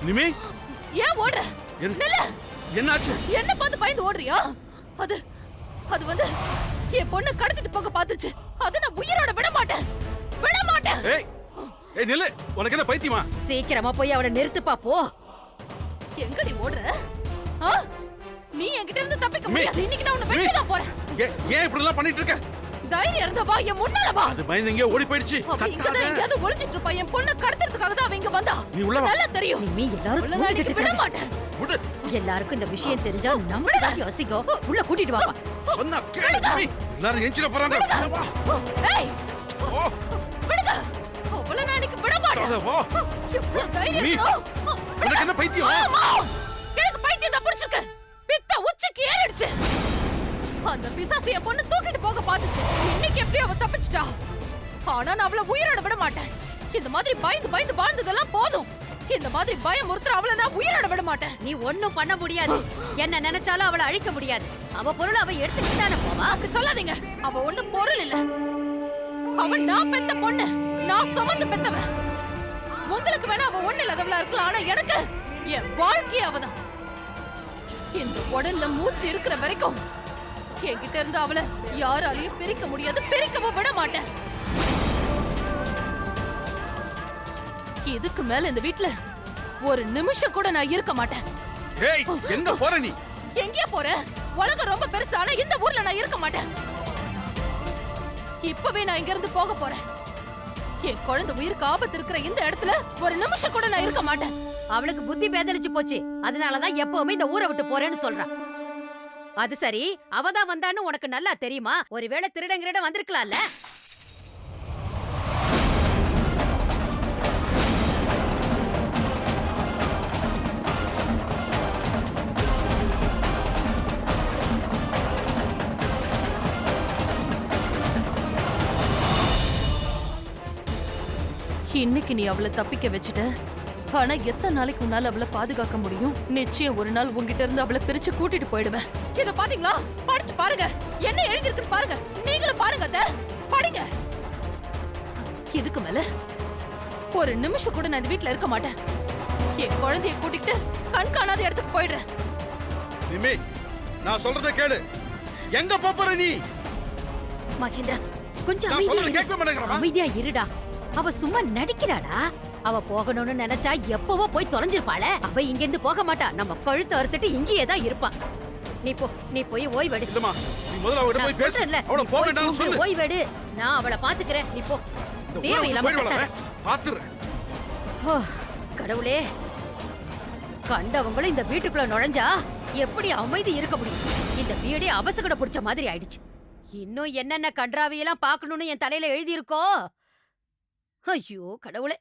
நிமி, ஏன் ஓடுற? என்னாச்சு? என்ன பார்த்து பயந்து ஓடுறியா? அது வந்து என் பொண்ணு கடத்திட்டு போக பாத்துச்சு. அது நான் உயிரோட விட மாட்டேன். ஏய் நில்லு, உனக்கு என்ன பைத்தியமா? சீக்கிரமா போய் அவளை நிறுத்துப்பா போ. எங்கடி ஓடுற? நீ என்கிட்ட இருந்து தப்பிக்க முடியாது. இன்னைக்கு நான் உன்னை வெட்டலாம் போறேன். ஏன் இப்படி எல்லாம் பண்ணிட்டு இருக்க? தைரியம் இருந்தா வா, என் முன்னால வா. அது பயந்து எங்கேயோ ஓடி போயிடுச்சு. இங்கதான் எங்கயாவது ஒளிஞ்சிட்டு இருப்பா. என் பொண்ணை கடத்துறதுக்காக தான் அவ இங்க வந்தா. நீ உள்ள வா. நல்லா தெரியும். நீ எல்லாரும் தூங்கிட்டு விட மாட்டேன். எல்லாருக்கும் இந்த விஷயம் தெரிஞ்சா நம்மள தான் யோசிக்கோ. உள்ள கூட்டிட்டு வாப்பா. சொன்னா கேளு நிமி. எல்லாரும் எஞ்சிர போறாங்க. ஏய் ஓ விடுங்க. அவள நான் இன்னைக்கு விட மாட்டேன். வா. எவ்வளவு தைரியம் நிமி, உனக்கு என்ன பைத்தியம்? எனக்கு பைத்தியம் தான் பிடிச்சிருக்கு. பித்த உச்சிக்கு ஏறிடுச்சு. அந்த பிசாசு என் பொண்ணு தூக்கிட்டு போக பாத்துச்சு. இன்னைக்கு எப்படி அவ தப்பிச்சிட்டா? ஆனா நான் அவளை உயிரோட விட மாட்டேன். இந்த மாதிரி பயந்து வாழ்ந்ததெல்லாம் போதும். இந்த மாதிரி பயமுறுத்துற அவளை நான் உயிரோட விட மாட்டேன். நீ ஒண்ணும் பண்ண முடியாது. என்ன நினைச்சாலும் அவளை அழிக்க முடியாது. அவ பொருள் அவ எடுத்துக்கிட்டு தானே போவா. அப்படி சொல்லாதீங்க. அவ ஒண்ணும் பொருள் இல்ல. அவ நான் பெத்த பொண்ணு. நான் சுமந்து பெத்தவ. உங்களுக்கு வேணா அவ ஒண்ணு இல்லாதவளா இருக்கலாம். ஆனா எனக்கு என் வாழ்க்கை அவதான். இந்த உடல்ல மூச்சு இருக்கிற வரைக்கும் என்கிட்ட இருந்து அவளை யாராலையும் பிரிக்க முடியாது. பிரிக்கவும் விட மாட்டேன். இதுக்கு மேல இந்த வீட்ல ஒரு நிமிஷம் கூட நான் இருக்க மாட்டேன். ஏய், எங்க போற நீ? எங்க போற? உலகம் ரொம்ப பெருசு. ஆனா இந்த ஊர்ல நான் இருக்க மாட்டேன். இப்பவே நான் இங்க இருந்து போக போறேன். என் குழந்தை உயிருக்கு ஆபத்து இருக்கிற இந்த இடத்துல ஒரு நிமிஷம் கூட நான் இருக்க மாட்டேன். அவளுக்கு புத்தி பேதலிச்சு போச்சு. அதனாலதான் எப்பவுமே இந்த ஊரை விட்டு போறேன்னு சொல்றா. அது சரி, அவதான் வந்தான்னு உனக்கு நல்லா தெரியுமா? ஒருவேளை திருடங்கிரிட வந்திருக்கலாம்ல. இன்னைக்கு நீ அவளை தப்பிக்க வச்சுட்ட. ஆனா எத்தனை நாளைக்கு உன்னால அவளை பாதுகாக்க முடியும்? நிச்சயம் ஒரு நாள் உங்ககிட்ட இருந்து அவளை பிரிச்சு கூட்டிட்டு போயிடுவேன். இத பாத்தீங்களா? படிச்சு பாருங்க. என்ன எழுதி இருக்குன்னு பாருங்க. நீங்களும் பாருங்க அத்தை. படிங்க. இதுக்கு மேல ஒரு நிமிஷம் கூட நான் இந்த வீட்ல இருக்க மாட்டேன். என் குழந்தைய கூட்டிட்டு கண் காணாத இடத்துக்கு போயிடுறேன். நிமி, நான் சொல்றத கேளு. எங்க போற நீ? மகேந்திரா, கொஞ்சம் நான் சொல்றத கேட்க மாட்டேங்கறமா? அமைதியா இருடா. அவ சும்மா நடிக்கிறாடா. அவ போகணும்னு நினைச்சா எப்பவோ போய் தொலைஞ்சிருப்பாளே. அவ இங்க இருந்து போக மாட்டா. நம்ம கழுத்தை அறுத்துட்டு இங்கேயே தான் இருப்பா. நீ போய் ஓய்வெடு. இல்லம்மா, நீ முதல்ல அவட்ட போய் பேசு. அவள போக வேண்டாம்னு சொல்லு. ஓய்வெடு. நான் அவளை பாத்துக்கறேன். நீ போ. தேவையில்லாம பாத்துறேன். கடவுளே, கண்டவங்களும் இந்த வீட்டுக்குள்ள நுழைஞ்சா எப்படி அமைதி இருக்க முடியும்? இந்த வீடே அபசகட பிடிச்ச மாதிரி ஆயிடுச்சு. இன்னும் என்னென்ன கன்றாவியெல்லாம் பாக்கணும்னு என் தலையில எழுதி இருக்கோ. ஐயோ கடவுளே.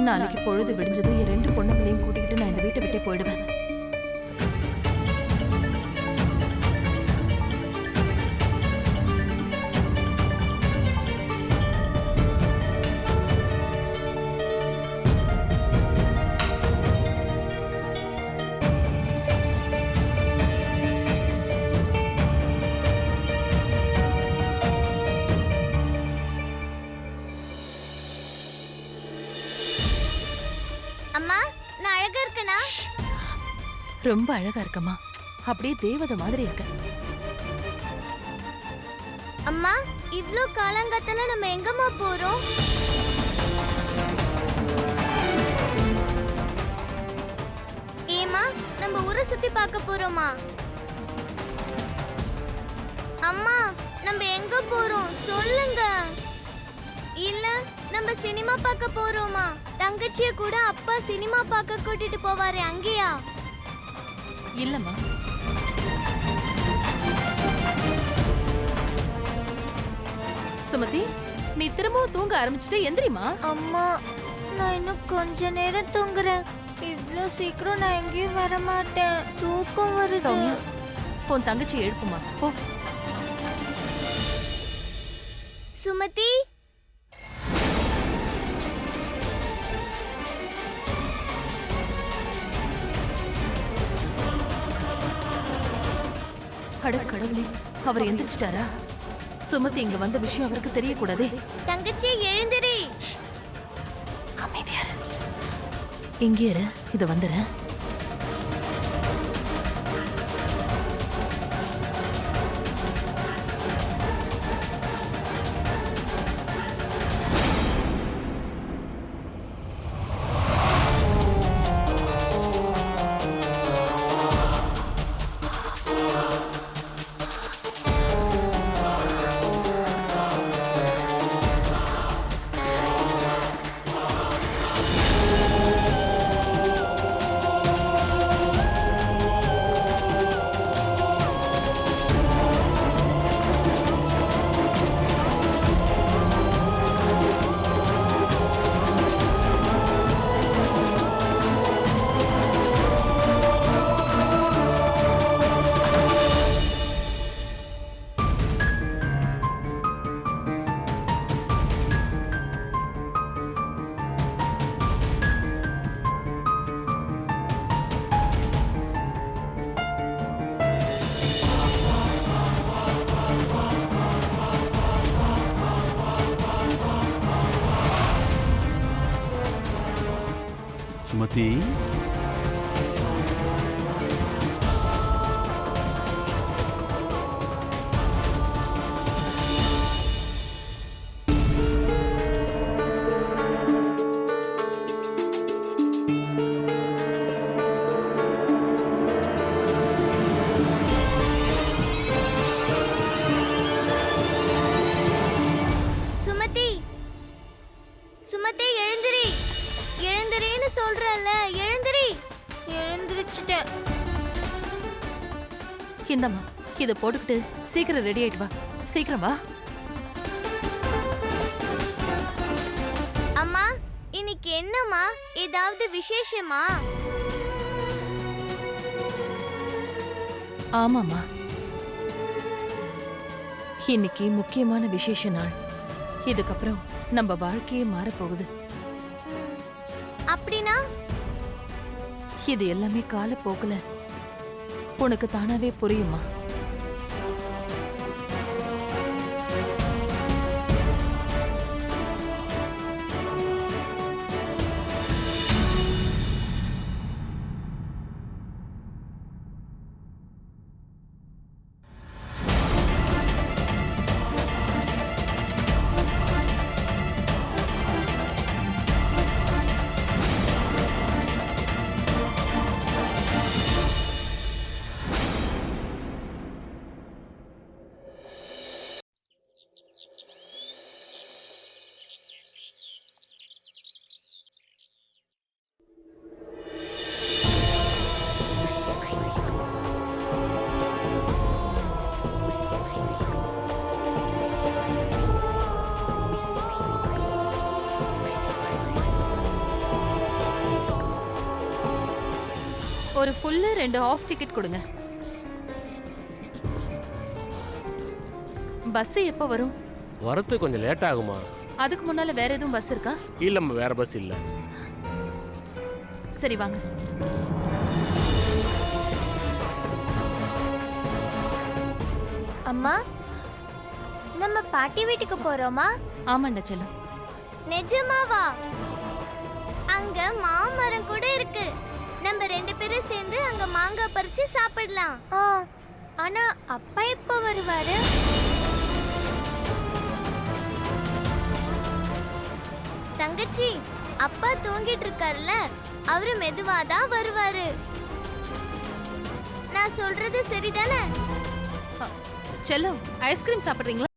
நாளைக்கு பொழுது விடிஞ்சதும் என் 2 பொண்ணுங்களையும் கூட்டிக்கிட்டு நான் இந்த வீட்டை விட்டே போயிடுவேன். அம்மா, நான் அழகா இருக்கேனா? ரொம்ப அழகா இருக்கம்மா. அப்படியே தேவதை மாதிரி இருக்க. அம்மா, இவ்ளோ காலங்கத்துல நம்ம எங்கம்மா போறோம்? ஏமா, நம்ம ஊரை சுத்தி பார்க்க போறோமா? அம்மா, நம்ம எங்க போறோம் சொல்லுங்க. இல்ல நம்ம சினிமா பார்க்க போறோமா? தங்கச்சிய கூட அப்பா சினிமா பார்க்க கூட்டிட்டு போவாரே அங்கேயா? இல்லம்மா, சுமதி, நீ திரும்பவும் தூங்க ஆரம்பிச்சுட்டு எந்திரிமா. அம்மா நான் இன்னும் கொஞ்ச நேரம் தூங்குறேன். இவ்ளோ சீக்கிரம் நான் எங்கேயும் வர மாட்டேன். தூக்கம் வருது. சௌமியா, உன் தங்கச்சி எழுப்புமா போ. சுமதி, அட கடவுளே, அவர் எந்திரிச்சிட்டாரா? சுமதி இங்க வந்த விஷயம் அவருக்கு தெரியக்கூடாதே. தங்கச்சி எழுந்திரி. அமைதியா இரு. இங்கே இரு, இத வந்துடுறேன். சுமதி, சுமதி, சுமதி எழுந்திரி. எழுந்திரின்னு சொல்றல, எழுந்திரி. எழுந்திரிச்சிட்டேன். இந்தம்மா, இத போட்டுக்கிட்டு சீக்கிரம் ரெடி ஆயிட்டு வா. சீக்கிரம் வா. அம்மா, இன்னைக்கு என்னம்மா? ஏதாவது விசேஷமா? ஆமாம்மா, இன்னைக்கு முக்கியமான விசேஷ நாள். இதுக்கப்புறம் நம்ம வாழ்க்கையே மாறப்போகுது. அப்படின்னா இது எல்லாமே காலப்போக்குல உனக்கு தானாவே புரியுமா? ஒரு ஃபுல்லு 2 ஆஃப் டிக்கெட் கொடுங்க. பஸ் எப்போ வரும்? வரது கொஞ்சம் லேட் ஆகுமா? அதுக்கு முன்னால வேற எதுவும் பஸ் இருக்கா? இல்லம்மா, வேற பஸ் இல்ல. சரி வாங்க. அம்மா, நம்ம பாட்டி வீட்டுக்கு போறோமா? ஆமாண்டா செல்லம். நிஜமாவா? அங்க மாமரம் கூட இருக்கு. நம்ம 2 பேரும் சேர்ந்து அங்க மாங்காய் பறிச்சு சாப்பிடலாம். ஆனா அப்பா எப்ப வருவாரு? தங்கச்சி, அப்பா தூங்கிட்டு இருக்காருல்ல, அவரு மெதுவாதான் வருவாரு. நான் சொல்றது சரிதானே? செல்லம், ஐஸ்கிரீம் சாப்பிடுறீங்களா?